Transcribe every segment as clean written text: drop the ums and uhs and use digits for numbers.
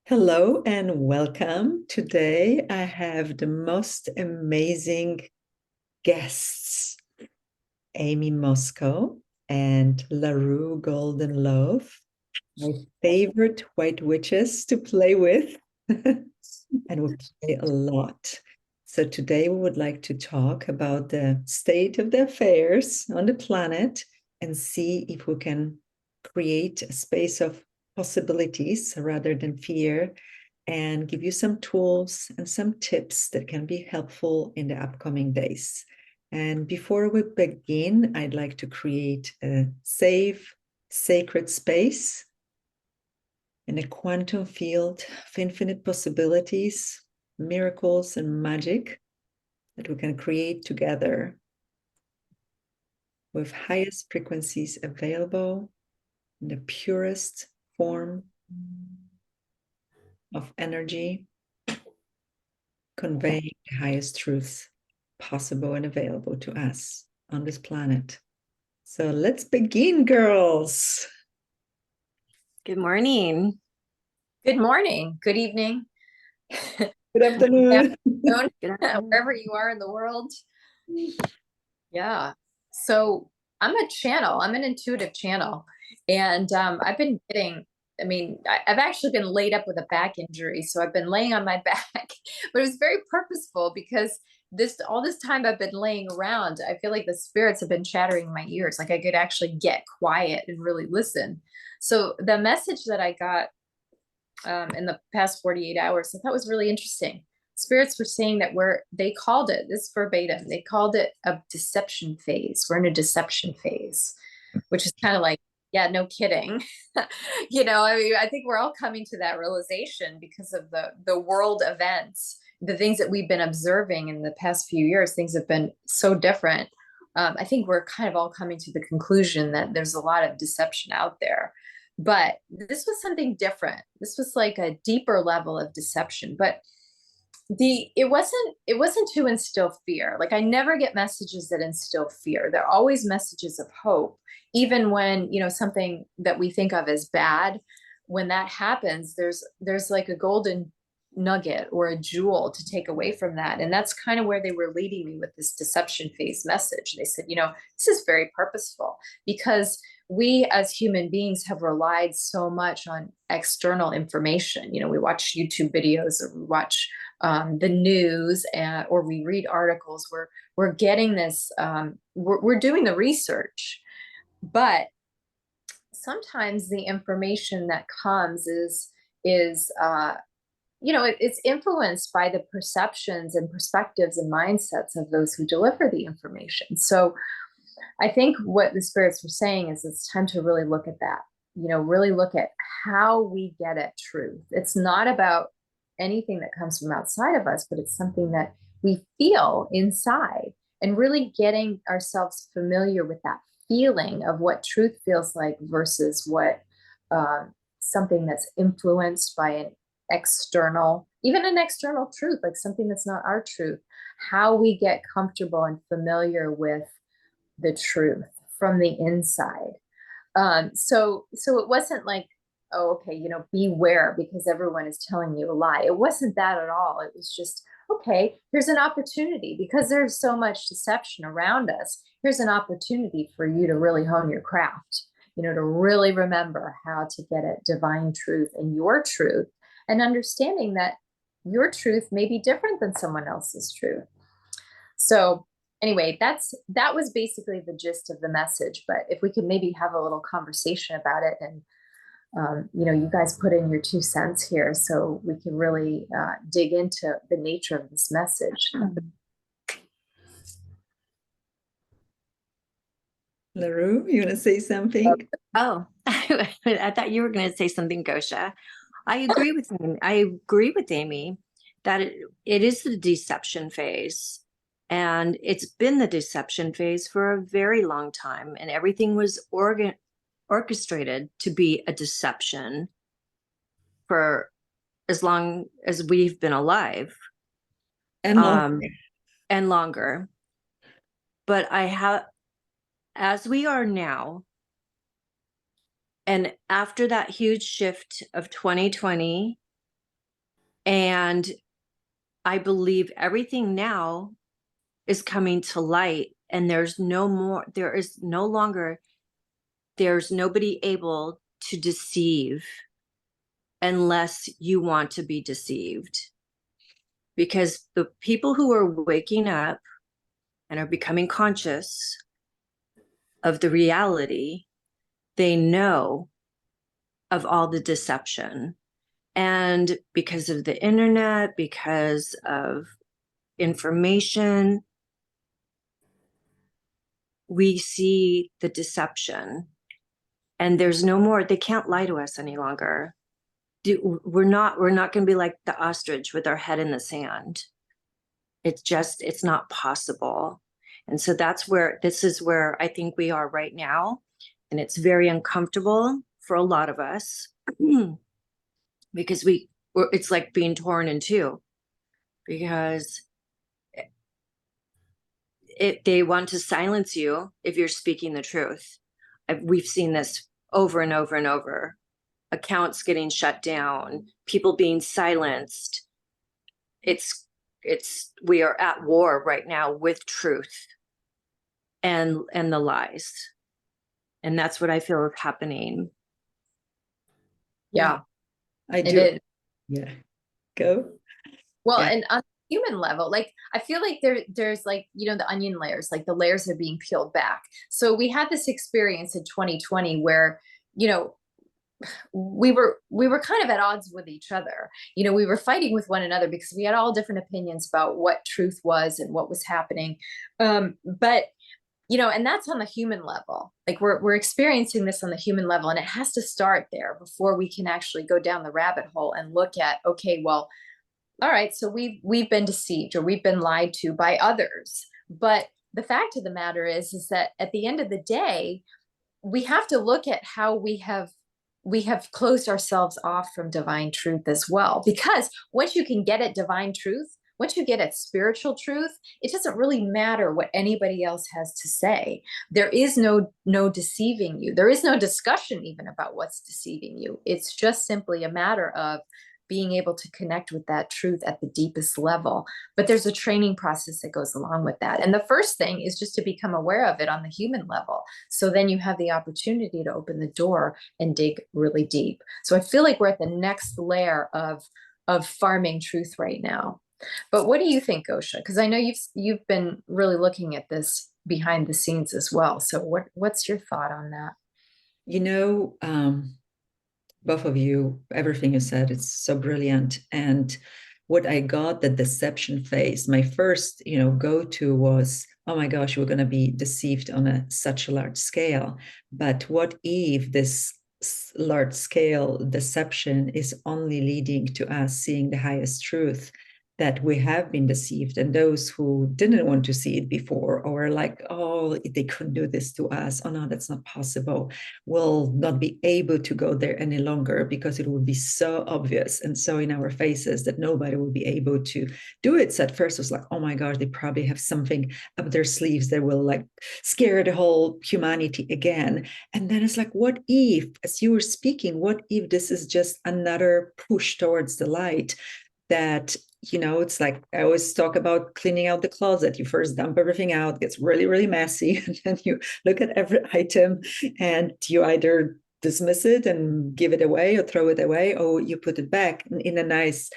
Hello and welcome. Today I have the most amazing guests, Aimee Moscow and LaRueGoldenLove, my favorite white witches to play with, and we play a lot. So today we would like to talk about the state of the affairs on the planet and see if we can create a space of possibilities rather than fear, and give you some tools and some tips that can be helpful in the upcoming days. And before we begin, I'd like to create a safe, sacred space in a quantum field of infinite possibilities, miracles, and magic that we can create together with highest frequencies available in the purest form of energy, conveying the highest truth possible and available to us on this planet. So let's begin, girls. Good morning. Good morning. Good evening. Good afternoon. Good afternoon. Wherever you are in the world. Yeah. So I'm an intuitive channel. And I've been I've actually been laid up with a back injury. So I've been laying on my back, but it was very purposeful because all this time I've been laying around, I feel like the spirits have been chattering in my ears. Like I could actually get quiet and really listen. So the message that I got in the past 48 hours, I thought was really interesting. Spirits were saying that they called it, this verbatim, they called it a deception phase. We're in a deception phase, which is kind of like, yeah, no kidding. I think we're all coming to that realization because of the world events, the things that we've been observing in the past few years. Things have been so different. I think we're kind of all coming to the conclusion that there's a lot of deception out there. But this was something different. This was like a deeper level of deception. But it wasn't to instill fear. Like I never get messages that instill fear. They're always messages of hope. Even when, something that we think of as bad, when that happens, there's like a golden nugget or a jewel to take away from that. And that's kind of where they were leading me with this deception phase message. They said, this is very purposeful because we as human beings have relied so much on external information. We watch YouTube videos, or we watch the news, or we read articles. We're getting this, we're doing the research, but sometimes the information that comes is it's influenced by the perceptions and perspectives and mindsets of those who deliver the information. So I think what the spirits were saying is it's time to really look at that, really look at how we get at truth. It's not about anything that comes from outside of us, but it's something that we feel inside, and really getting ourselves familiar with that feeling of what truth feels like versus what something that's influenced by an external truth, like something that's not our truth. How we get comfortable and familiar with the truth from the inside. So it wasn't like, oh, okay, beware because everyone is telling you a lie. It wasn't that at all. It was just, okay, here's an opportunity because there's so much deception around us. Here's an opportunity for you to really hone your craft, to really remember how to get at divine truth and your truth, and understanding that your truth may be different than someone else's truth. So anyway, that was basically the gist of the message. But if we could maybe have a little conversation about it, and you guys put in your 2 cents here, so we can really dig into the nature of this message. LaRue, you want to say something? Oh, I thought you were going to say something, Gosia. I agree with Aimee that it is the deception phase. And it's been the deception phase for a very long time. And everything was orchestrated to be a deception for as long as we've been alive. And longer. And longer. But as we are now, and after that huge shift of 2020 And I believe everything now is coming to light, and there's nobody able to deceive unless you want to be deceived. Because the people who are waking up and are becoming conscious of the reality, they know of all the deception. And because of the internet, because of information, we see the deception. And there's no more, they can't lie to us any longer. We're not going to be like the ostrich with our head in the sand. It's not possible. And so this is where I think we are right now. And it's very uncomfortable for a lot of us because it's like being torn in two, because they want to silence you if you're speaking the truth. We've seen this over and over and over. Accounts getting shut down, people being silenced. We are at war right now with truth and the lies. And that's what I feel is happening. Yeah, I it do. is. Yeah. Go. Well, Yeah. and on a human level, like I feel like there's like, you know, the onion layers, like the layers are being peeled back. So we had this experience in 2020 where, you know, we were kind of at odds with each other. You know, we were fighting with one another because we had all different opinions about what truth was and what was happening. But you know, and that's on the human level. Like we're experiencing this on the human level, and it has to start there before we can actually go down the rabbit hole and look at, okay, well, all right, so we've been deceived or we've been lied to by others. But the fact of the matter is that at the end of the day, we have to look at how we have closed ourselves off from divine truth as well. Because once you can get at divine truth, once you get at spiritual truth, it doesn't really matter what anybody else has to say. There is no deceiving you. There is no discussion even about what's deceiving you. It's just simply a matter of being able to connect with that truth at the deepest level. But there's a training process that goes along with that. And the first thing is just to become aware of it on the human level. So then you have the opportunity to open the door and dig really deep. So I feel like we're at the next layer of farming truth right now. But what do you think, Gosia? Because I know you've been really looking at this behind the scenes as well. So what's your thought on that? You know, both of you, everything you said, it's so brilliant. And what I got, the deception phase, my first, go-to was, oh my gosh, we're going to be deceived on such a large scale. But what if this large scale deception is only leading to us seeing the highest truth, that we have been deceived, and those who didn't want to see it before, or like, oh, they couldn't do this to us, oh no, that's not possible, will not be able to go there any longer because it will be so obvious and so in our faces that nobody will be able to do it. So at first it was like, oh my gosh, they probably have something up their sleeves that will like scare the whole humanity again. And then it's like, what if, as you were speaking, what if this is just another push towards the light? That, it's like I always talk about cleaning out the closet. You first dump everything out, it gets really, really messy, and then you look at every item and you either dismiss it and give it away or throw it away, or you put it back in a nice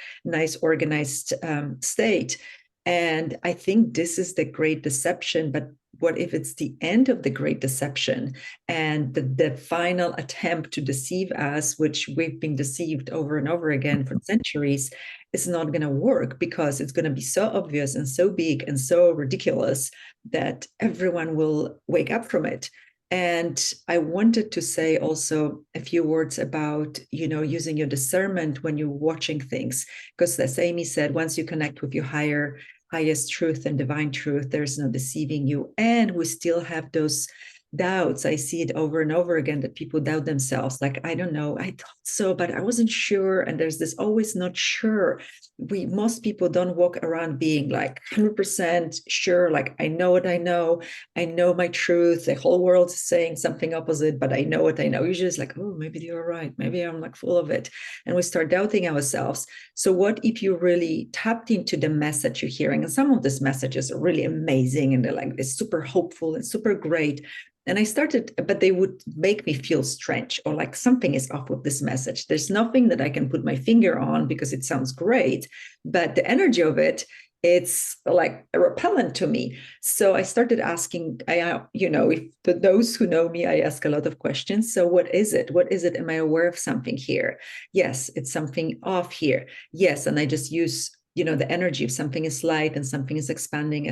organized state. And I think this is the great deception. But what if it's the end of the great deception and the final attempt to deceive us, which we've been deceived over and over again for centuries, is not going to work because it's going to be so obvious and so big and so ridiculous that everyone will wake up from it. And I wanted to say also a few words about, using your discernment when you're watching things, because as Aimee said, once you connect with your highest truth and divine truth, there's no deceiving you. And we still have those doubts. I see it over and over again that people doubt themselves. Like, I don't know, I thought so, but I wasn't sure. And there's this always not sure. Most people don't walk around being like 100% sure. Like, I know what I know my truth. The whole world is saying something opposite, but I know what I know. Usually it's like, oh, maybe you're right. Maybe I'm like full of it. And we start doubting ourselves. So what if you really tapped into the message you're hearing? And some of these messages are really amazing and they're like, it's super hopeful and super great. And I started, but they would make me feel strange or like something is off with this message. There's nothing that I can put my finger on because it sounds great, but the energy of it, it's like a repellent to me. So I started asking, if those who know me, I ask a lot of questions. So what is it? What is it? Am I aware of something here? Yes, it's something off here. Yes. And I just use the energy. If something is light and something is expanding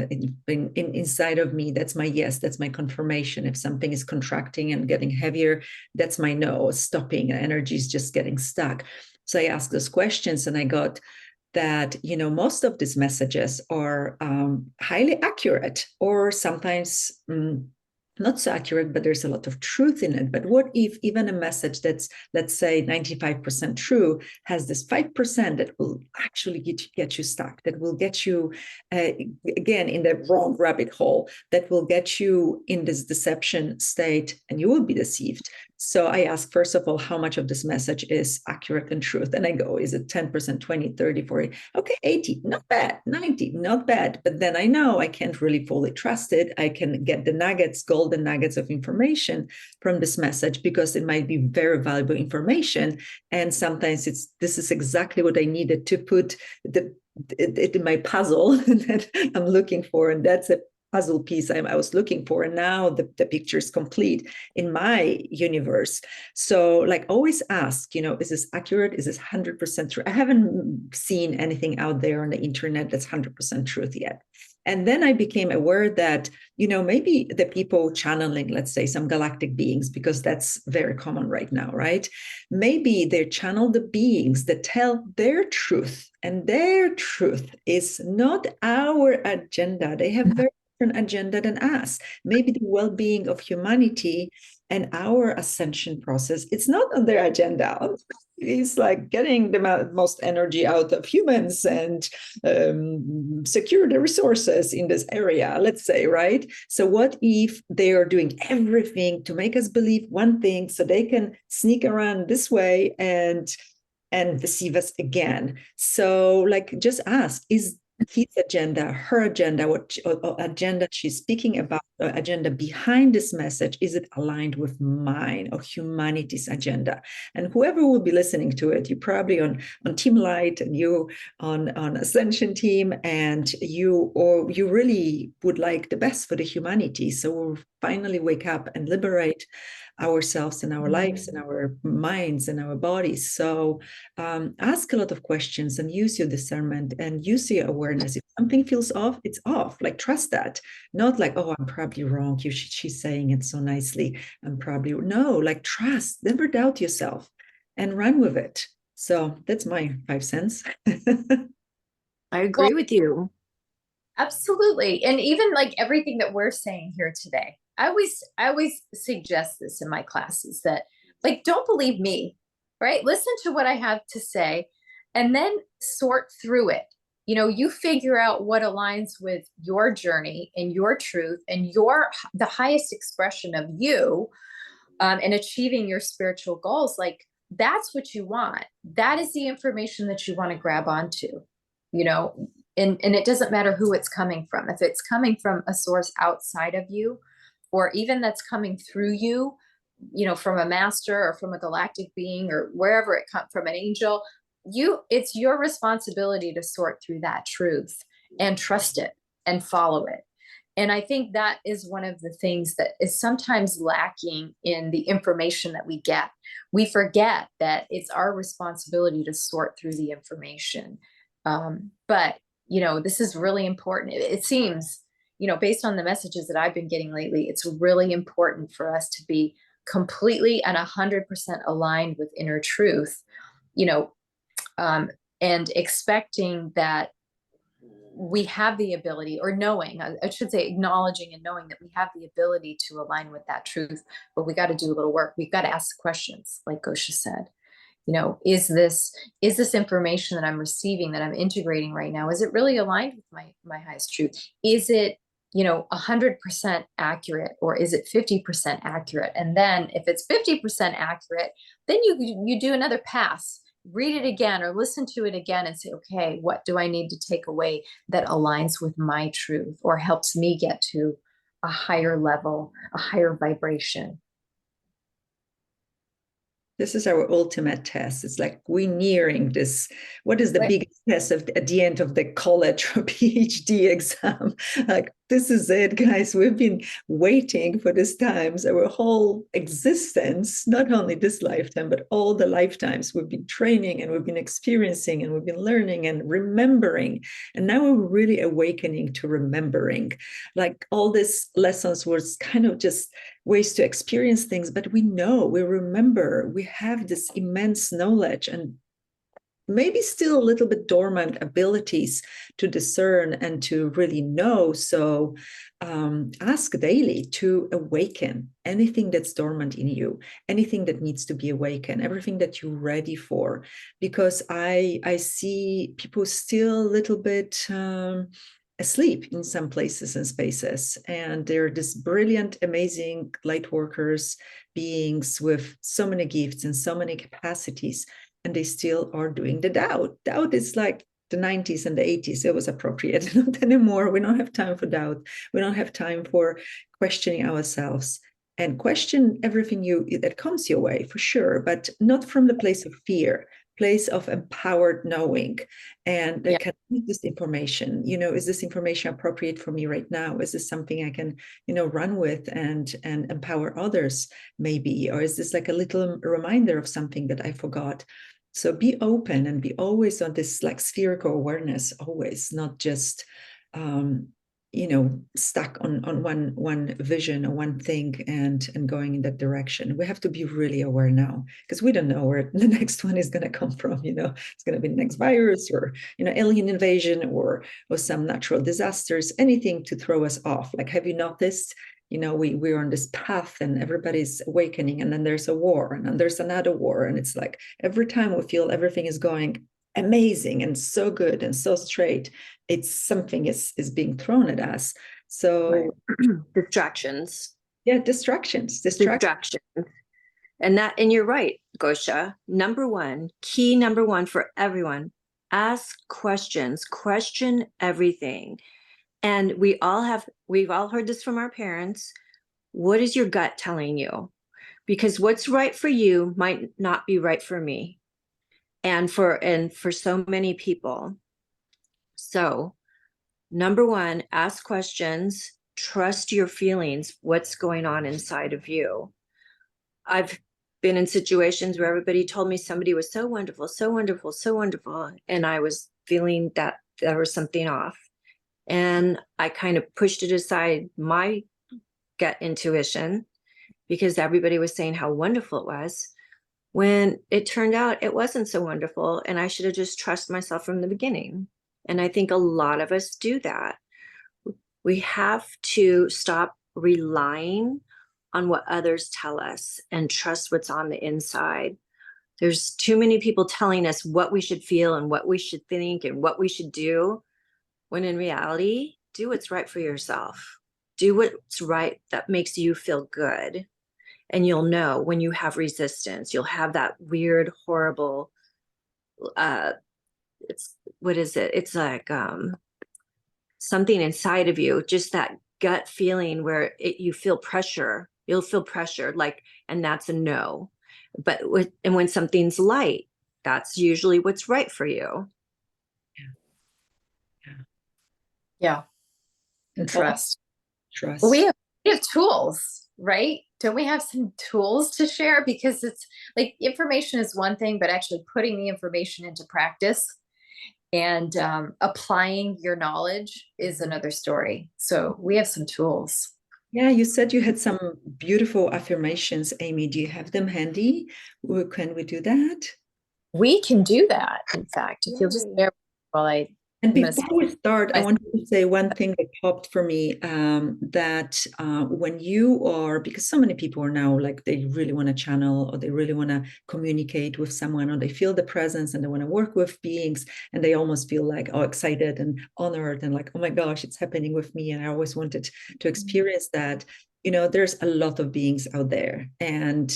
inside of me, that's my yes, that's my confirmation. If something is contracting and getting heavier, that's my no, stopping. Energy is just getting stuck. So I asked those questions and I got that, most of these messages are highly accurate or sometimes not so accurate, but there's a lot of truth in it. But what if even a message that's, let's say, 95% true has this 5% that will actually get you stuck, that will get you, again, in the wrong rabbit hole, that will get you in this deception state and you will be deceived. So I ask, first of all, how much of this message is accurate and truth? And I go, is it 10%, 20, 30, 40? Okay, 80, not bad. 90, not bad. But then I know I can't really fully trust it. I can get the nuggets, golden nuggets of information from this message because it might be very valuable information. And sometimes this is exactly what I needed to put it in my puzzle that I'm looking for. And that's a puzzle piece I was looking for. And now the picture is complete in my universe. So like always ask, is this accurate? Is this 100% true? I haven't seen anything out there on the internet that's 100% truth yet. And then I became aware that, maybe the people channeling, let's say, some galactic beings, because that's very common right now, right? Maybe they channel the beings that tell their truth, and their truth is not our agenda. They have very different agenda than us. Maybe the well-being of humanity and our ascension process, it's not on their agenda. It's like getting the most energy out of humans and secure the resources in this area, let's say, right? So what if they are doing everything to make us believe one thing so they can sneak around this way and deceive us again? So like just ask, is his agenda, her agenda, what agenda she's speaking about, agenda behind this message, is it aligned with mine or humanity's agenda? And whoever will be listening to it, you probably on Team Light and you on Ascension team, and you really would like the best for the humanity. So we'll finally wake up and liberate ourselves and our lives and our minds and our bodies. So ask a lot of questions and use your discernment and use your awareness. If something feels off, it's off. Like trust that. Not like, oh, I'm probably wrong. She's saying it so nicely. No, like trust. Never doubt yourself and run with it. So that's my 5 cents. I agree with you. Absolutely. And even like everything that we're saying here today, I always suggest this in my classes that like, don't believe me, right? Listen to what I have to say and then sort through it. You figure out what aligns with your journey and your truth and the highest expression of you, and achieving your spiritual goals. Like that's what you want. That is the information that you want to grab onto, and it doesn't matter who it's coming from. If it's coming from a source outside of you, or even that's coming through you, from a master or from a galactic being or wherever it comes from, an angel, it's your responsibility to sort through that truth and trust it and follow it. And I think that is one of the things that is sometimes lacking in the information that we get. We forget that it's our responsibility to sort through the information. But this is really important. It seems, based on the messages that I've been getting lately, it's really important for us to be completely and 100% aligned with inner truth, and expecting that we have the ability, or knowing, I should say, acknowledging and knowing that we have the ability to align with that truth, but we got to do a little work. We've got to ask questions, like Gosia said. You know, is this information that I'm receiving, that I'm integrating right now, is it really aligned with my highest truth? Is it, you know, 100% accurate, or is it 50% accurate? And then if it's 50% accurate, then you do another pass, read it again or listen to it again and say, okay, what do I need to take away that aligns with my truth or helps me get to a higher level, a higher vibration? This is our ultimate test. It's like we're nearing this. What is the biggest test at the end of the college or PhD exam? Like, this is it, guys. We've been waiting for this times, our whole existence, not only this lifetime, but all the lifetimes we've been training and we've been experiencing and we've been learning and remembering. And now we're really awakening to remembering. Like, all these lessons was kind of just ways to experience things, but we know, we remember, we have this immense knowledge and maybe still a little bit dormant abilities to discern and to really know. So ask daily to awaken anything that's dormant in you, anything that needs to be awakened, everything that you're ready for. Because I see people still a little bit asleep in some places and spaces. And they're this brilliant, amazing light workers, beings with so many gifts and so many capacities, and they still are doing the doubt. Doubt is like the 90s and the 80s. It was appropriate. Not anymore. We don't have time for doubt. We don't have time for questioning ourselves. And question everything that comes your way, for sure, but not from the place of fear, place of empowered knowing, and that can use this information. You know, is this information appropriate for me right now? Is this something I can, you know, run with and empower others maybe? Or is this like a little reminder of something that I forgot? So be open and be always on this like spherical awareness, always, not just you know, stuck on one vision or one thing and going in that direction. We have to be really aware now, because we don't know where the next one is going to come from. You know, it's going to be the next virus, or, you know, alien invasion, or some natural disasters, anything to throw us off. Like, have you noticed, you know, we're on this path and everybody's awakening, and then there's a war, and then there's another war, and it's like every time we feel everything is going amazing and so good and so straight, it's something is being thrown at us. So distractions. Yeah, distractions. And you're right, Gosia. Key number one for everyone: ask questions, question everything. And we've all heard this from our parents. What is your gut telling you? Because what's right for you might not be right for me. And for so many people. So, number one, ask questions, trust your feelings, what's going on inside of you. I've been in situations where everybody told me somebody was so wonderful, so wonderful, so wonderful, and I was feeling that there was something off. And I kind of pushed it aside, my gut intuition, because everybody was saying how wonderful it was, when it turned out it wasn't so wonderful, and I should have just trusted myself from the beginning. And I think a lot of us do that. We have to stop relying on what others tell us and trust what's on the inside. There's too many people telling us what we should feel and what we should think and what we should do, when in reality, do what's right for yourself. Do what's right that makes you feel good. And you'll know when you have resistance, you'll have that weird, horrible, what is it? It's like something inside of you, just that gut feeling where you feel pressure. You'll feel pressure, like, and that's a no. But when something's light, that's usually what's right for you. Yeah. And trust. Trust. We have tools, right? Don't we have some tools to share? Because it's like, information is one thing, but actually putting the information into practice and applying your knowledge is another story. So we have some tools. Yeah, you said you had some beautiful affirmations, Aimee. Do you have them handy? Can we do that? We can do that. In fact, if you'll just bear while I And I'm gonna before we start, I say want to say one thing that popped for me, that when you are, because so many people are now like they really want to channel, or they really want to communicate with someone, or they feel the presence and they want to work with beings, and they almost feel like, oh, excited and honored and like, oh my gosh, it's happening with me. And I always wanted to experience that. You know, there's a lot of beings out there, and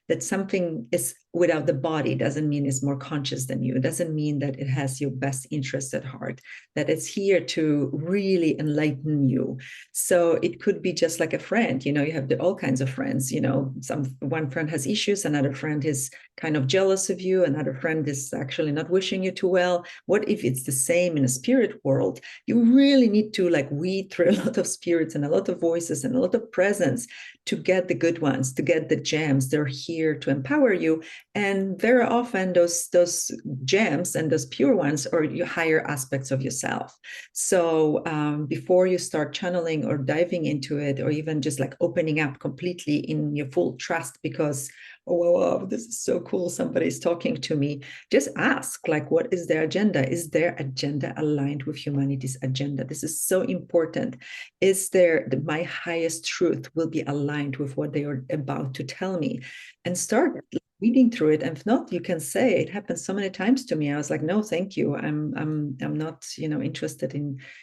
that something is without the body doesn't mean it's more conscious than you. It doesn't mean that it has your best interests at heart, that it's here to really enlighten you. So it could be just like a friend. You know, you have all kinds of friends. You know, one friend has issues, another friend is kind of jealous of you, another friend is actually not wishing you too well. What if it's the same in a spirit world? You really need to like weed through a lot of spirits and a lot of voices and a lot of presence to get the good ones, to get the gems. They're here to empower you. And very often those gems and those pure ones are your higher aspects of yourself. So before you start channeling or diving into it, or even just like opening up completely in your full trust, because oh, wow, this is so cool, somebody's talking to me, just ask, like, what is their agenda? Is their agenda aligned with humanity's agenda? This is so important. Is there my highest truth will be aligned with what they are about to tell me? And start reading through it. And if not, you can say, it happened so many times to me. I was like, no, thank you. I'm not, interested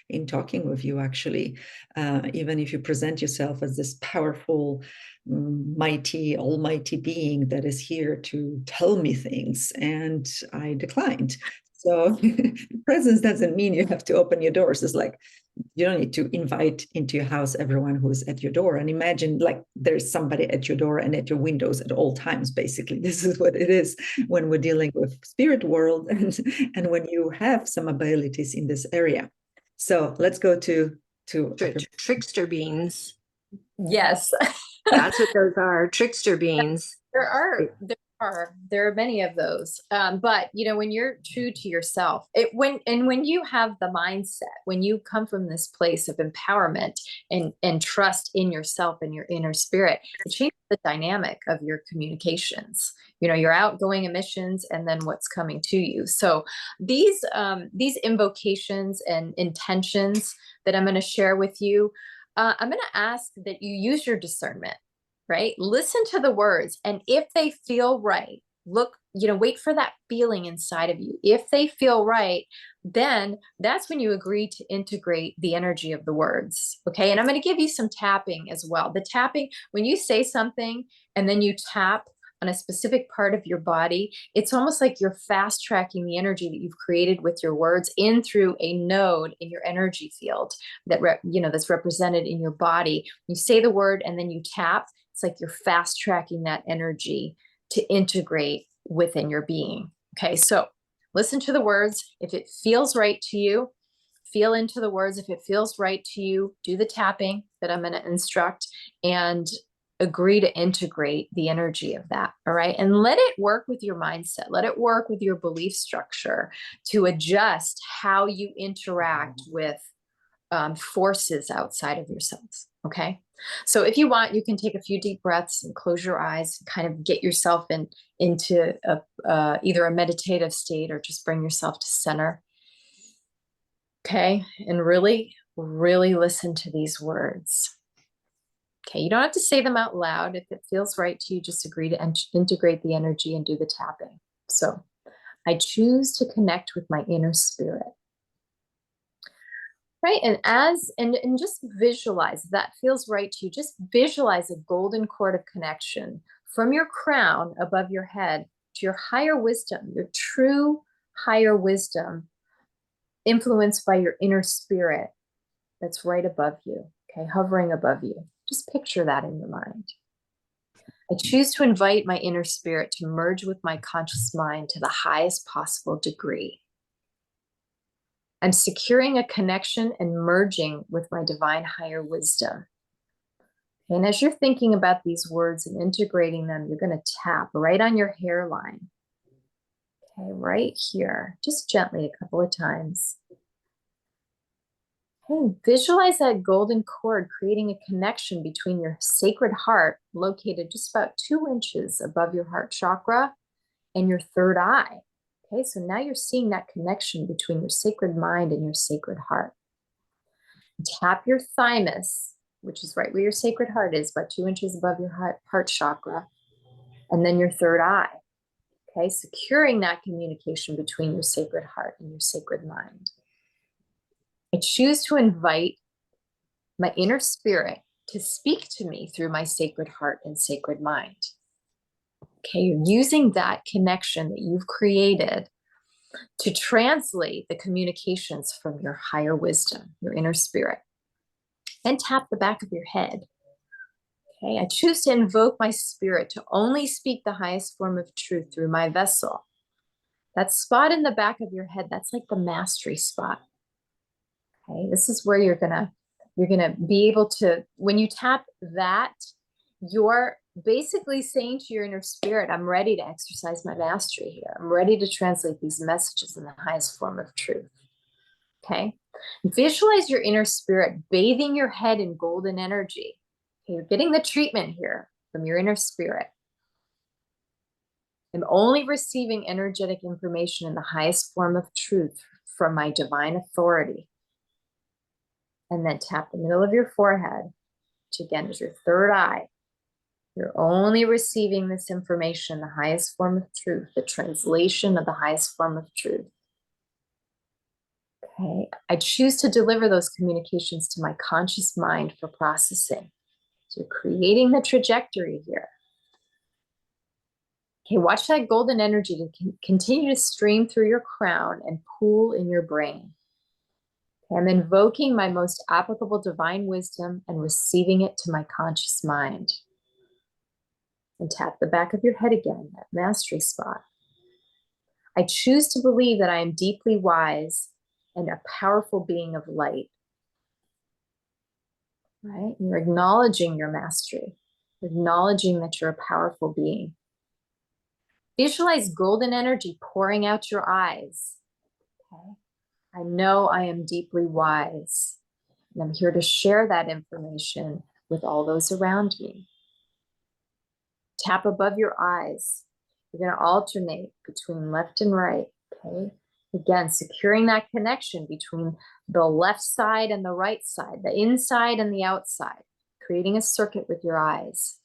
in talking with you, actually. Even if you present yourself as this powerful, mighty, almighty being that is here to tell me things, and I declined. So presence doesn't mean you have to open your doors. It's like, you don't need to invite into your house everyone who's at your door, and imagine like there's somebody at your door and at your windows at all times. Basically, this is what it is when we're dealing with spirit world, and when you have some abilities in this area. So let's go to trickster beings. yes. That's what those are, trickster beings. There are many of those. But when you're true to yourself, when you have the mindset, when you come from this place of empowerment and trust in yourself and your inner spirit, it changes the dynamic of your communications. Your outgoing emissions and then what's coming to you. So these invocations and intentions that I'm going to share with you, I'm going to ask that you use your discernment. Right? Listen to the words. And if they feel right, wait for that feeling inside of you. If they feel right, then that's when you agree to integrate the energy of the words. Okay. And I'm going to give you some tapping as well. The tapping, when you say something and then you tap on a specific part of your body, it's almost like you're fast tracking the energy that you've created with your words in through a node in your energy field that's represented in your body. You say the word and then you tap. It's like you're fast tracking that energy to integrate within your being. Okay, so listen to the words. If it feels right to you, feel into the words. If it feels right to you, do the tapping that I'm going to instruct and agree to integrate the energy of that. All right, and let it work with your mindset. Let it work with your belief structure to adjust how you interact with forces outside of yourselves. Okay. So if you want, you can take a few deep breaths and close your eyes and kind of get yourself into either a meditative state or just bring yourself to center. Okay. And really, really listen to these words. Okay. You don't have to say them out loud. If it feels right to you, just agree to integrate the energy and do the tapping. So I choose to connect with my inner spirit. Right. And just visualize that feels right to you. Just visualize a golden cord of connection from your crown above your head to your higher wisdom, your true higher wisdom, influenced by your inner spirit that's right above you. Okay. Hovering above you. Just picture that in your mind. I choose to invite my inner spirit to merge with my conscious mind to the highest possible degree. I'm securing a connection and merging with my divine higher wisdom. And as you're thinking about these words and integrating them, you're going to tap right on your hairline. Okay, right here, just gently a couple of times. Okay, visualize that golden cord creating a connection between your sacred heart, located just about 2 inches above your heart chakra, and your third eye. Okay, so now you're seeing that connection between your sacred mind and your sacred heart. Tap your thymus, which is right where your sacred heart is, about 2 inches above your heart chakra, and then your third eye. Okay, securing that communication between your sacred heart and your sacred mind. I choose to invite my inner spirit to speak to me through my sacred heart and sacred mind. Okay, you're using that connection that you've created to translate the communications from your higher wisdom, your inner spirit. Then tap the back of your head. Okay, I choose to invoke my spirit to only speak the highest form of truth through my vessel. That spot in the back of your head, that's like the mastery spot. Okay, this is where you're gonna be able to, when you tap that, you're basically saying to your inner spirit, I'm ready to exercise my mastery here. I'm ready to translate these messages in the highest form of truth. Okay, visualize your inner spirit bathing your head in golden energy. Okay, you're getting the treatment here from your inner spirit. I'm only receiving energetic information in the highest form of truth from my divine authority. And then tap the middle of your forehead, which again is your third eye. You're only receiving this information in the highest form of truth, the translation of the highest form of truth. Okay, I choose to deliver those communications to my conscious mind for processing. So you're creating the trajectory here. Okay, watch that golden energy to continue to stream through your crown and pool in your brain. Okay, I'm invoking my most applicable divine wisdom and receiving it to my conscious mind. And tap the back of your head again, that mastery spot. I choose to believe that I am deeply wise and a powerful being of light. Right? You're acknowledging your mastery, acknowledging that you're a powerful being. Visualize golden energy pouring out your eyes. Okay? I know I am deeply wise, and I'm here to share that information with all those around me. Tap above your eyes. You're going to alternate between left and right. Okay. Again, securing that connection between the left side and the right side, the inside and the outside, creating a circuit with your eyes.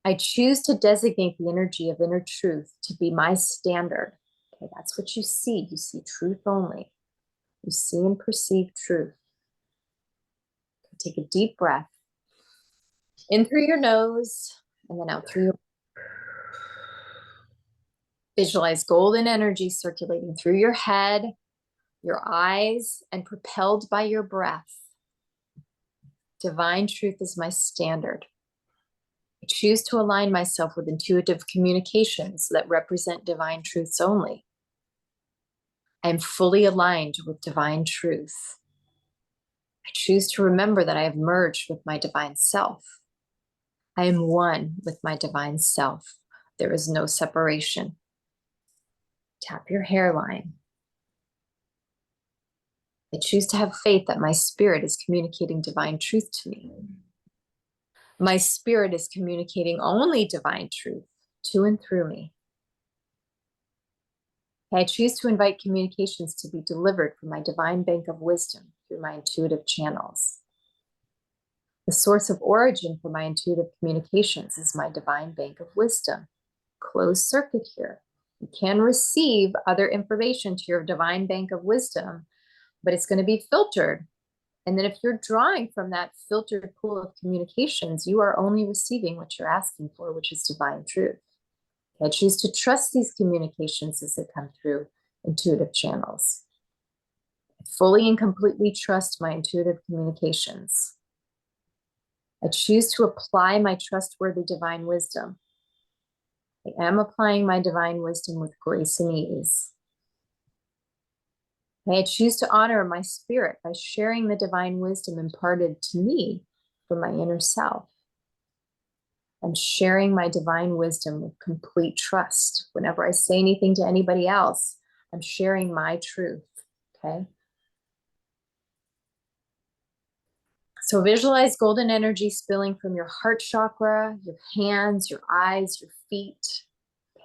I choose to designate the energy of inner truth to be my standard. Okay, that's what you see. You see truth only. You see and perceive truth. Take a deep breath in through your nose and then out through your. Visualize golden energy circulating through your head, your eyes, and propelled by your breath. Divine truth is my standard. I choose to align myself with intuitive communications that represent divine truths only. I am fully aligned with divine truth. I choose to remember that I have merged with my divine self. I am one with my divine self. There is no separation. Tap your hairline. I choose to have faith that my spirit is communicating divine truth to me. My spirit is communicating only divine truth to and through me. I choose to invite communications to be delivered from my divine bank of wisdom through my intuitive channels. The source of origin for my intuitive communications is my divine bank of wisdom. Closed circuit here. You can receive other information to your divine bank of wisdom, but it's going to be filtered. And then if you're drawing from that filtered pool of communications, you are only receiving what you're asking for, which is divine truth. I choose to trust these communications as they come through intuitive channels. I fully and completely trust my intuitive communications. I choose to apply my trustworthy divine wisdom. I am applying my divine wisdom with grace and ease. I choose to honor my spirit by sharing the divine wisdom imparted to me from my inner self. I'm sharing my divine wisdom with complete trust. Whenever I say anything to anybody else, I'm sharing my truth, okay? So visualize golden energy spilling from your heart chakra, your hands, your eyes, your feet.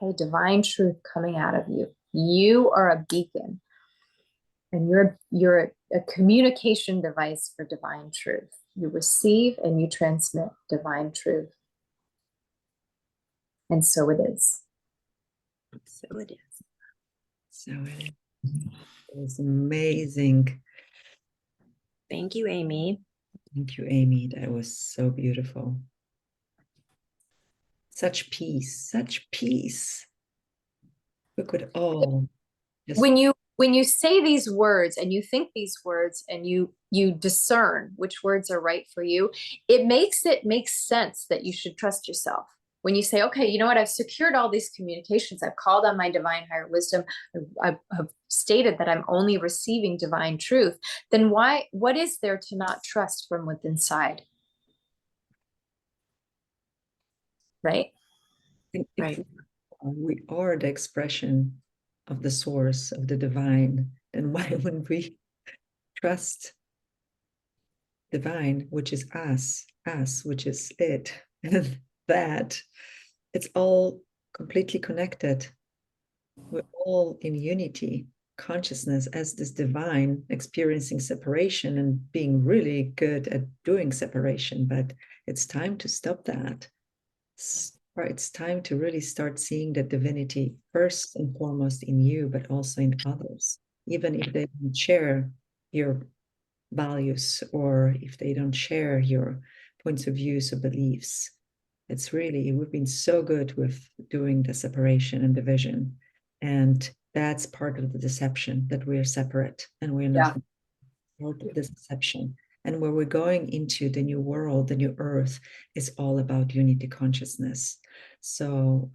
Okay, divine truth coming out of you. You are a beacon, and you're a communication device for divine truth. You receive and you transmit divine truth. And so it is. So it is. So it was amazing. Thank you, Aimee. Thank you, Aimee. That was so beautiful. Such peace, such peace. We could all just When you say these words and you think these words and you discern which words are right for you, it makes sense that you should trust yourself. When you say, okay, you know what, I've secured all these communications, I've called on my divine higher wisdom, I have stated that I'm only receiving divine truth, then what is there to not trust from within inside? Right? if we are the expression of the source, of the divine, then why wouldn't we trust divine, which is us, which is it, and that? It's all completely connected. We're all in unity, consciousness as this divine, experiencing separation and being really good at doing separation. But it's time to stop that. It's time to really start seeing the divinity first and foremost in you, but also in others, even if they don't share your values or if they don't share your points of views or beliefs. It's really, we've been so good with doing the separation and division. And that's part of the deception, that we're separate and we're not part of this deception. And where we're going into the new world, the new earth, is all about unity consciousness. So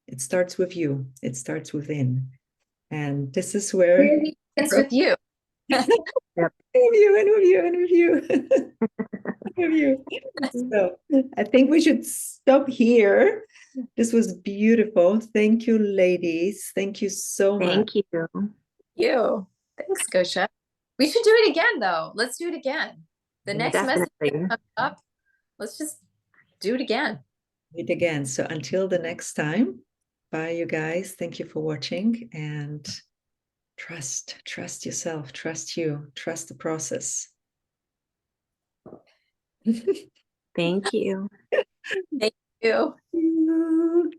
it starts with you, it starts within. And this is where It's with you. Yep. with you and with you and with you. With you. So I think we should stop here. This was beautiful. Thank you, ladies. Thank you so much. Thank you. You. Thanks, Gosia. We should do it again, though. Let's do it again. The next message that Definitely. comes up, let's just do it again. Meet again. So until the next time, bye, you guys. Thank you for watching, and trust yourself, trust you, trust the process. Thank you. Thank you.